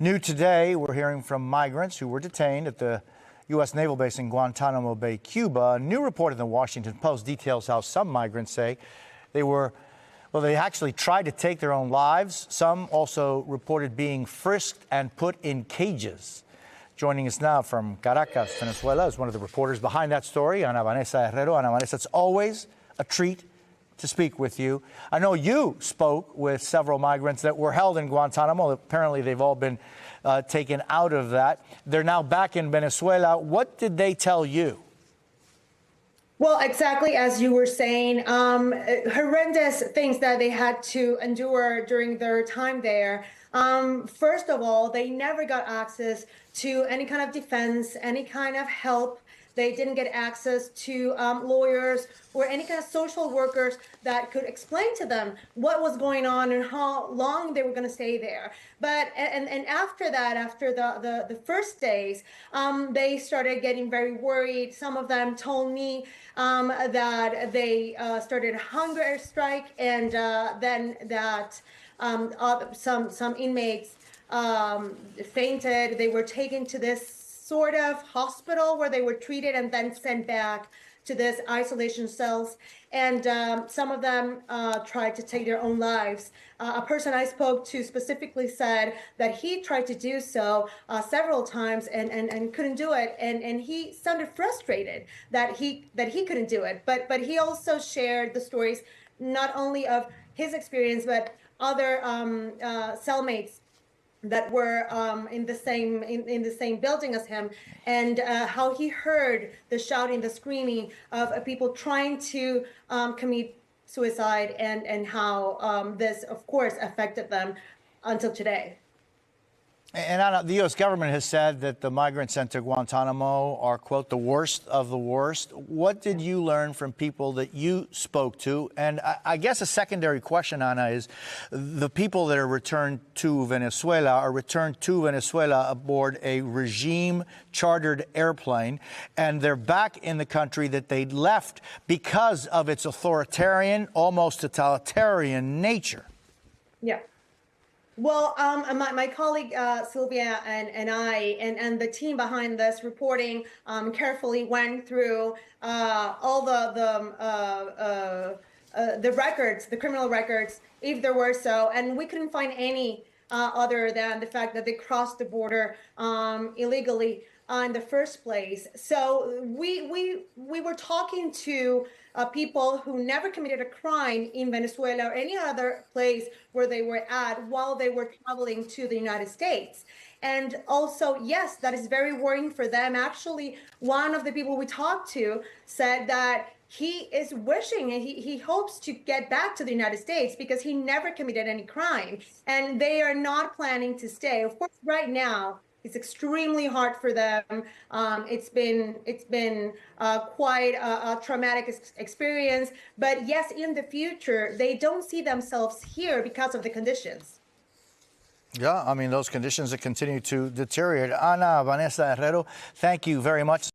New today, we're hearing from migrants who were detained at the U.S. naval base in Guantanamo Bay, Cuba. A new report in the Washington Post details how some migrants say they actually tried to take their own lives. Some also reported being frisked and put in cages. Joining us now from Caracas, Venezuela, is one of the reporters behind that story, Ana Vanessa Herrero. Ana Vanessa, it's always a treat to speak with you. I know you spoke with several migrants that were held in Guantanamo. Apparently, they've all been taken out of that. They're now back in Venezuela. What did they tell you? Well, exactly as you were saying, horrendous things that they had to endure during their time there. First of all, they never got access to any kind of defense, any kind of help. They didn't get access to lawyers or any kind of social workers that could explain to them what was going on and how long they were going to stay there. But and after that, after the first days, they started getting very worried. Some of them told me that they started a hunger strike, and then that some inmates fainted. They were taken to this sort of hospital where they were treated and then sent back to this isolation cells. And some of them tried to take their own lives. A person I spoke to specifically said that he tried to do so several times and couldn't do it. And he sounded frustrated that he couldn't do it. But he also shared the stories not only of his experience, but other cellmates that were in the same building as him, and how he heard the shouting, the screaming of people trying to commit suicide, and how this, of course, affected them until today. And Ana, the U.S. government has said that the migrants sent to Guantanamo are, quote, the worst of the worst. What did you learn from people that you spoke to? And I guess a secondary question, Ana, is the people that are returned to Venezuela are returned to Venezuela aboard a regime-chartered airplane, and they're back in the country that they left because of its authoritarian, almost totalitarian nature. Yeah. Well, my colleague Sylvia and I and the team behind this reporting carefully went through all the records, the criminal records, if there were so, and we couldn't find any other than the fact that they crossed the border illegally in the first place. So we were talking to people who never committed a crime in Venezuela or any other place where they were at while they were traveling to the United States. And also, yes, that is very worrying for them. Actually, one of the people we talked to said that he is wishing and he hopes to get back to the United States because he never committed any crime. And they are not planning to stay. Of course, right now, it's extremely hard for them. It's been quite a traumatic experience. But yes, in the future, they don't see themselves here because of the conditions. Yeah, I mean, those conditions that continue to deteriorate. Ana Vanessa Herrero, thank you very much.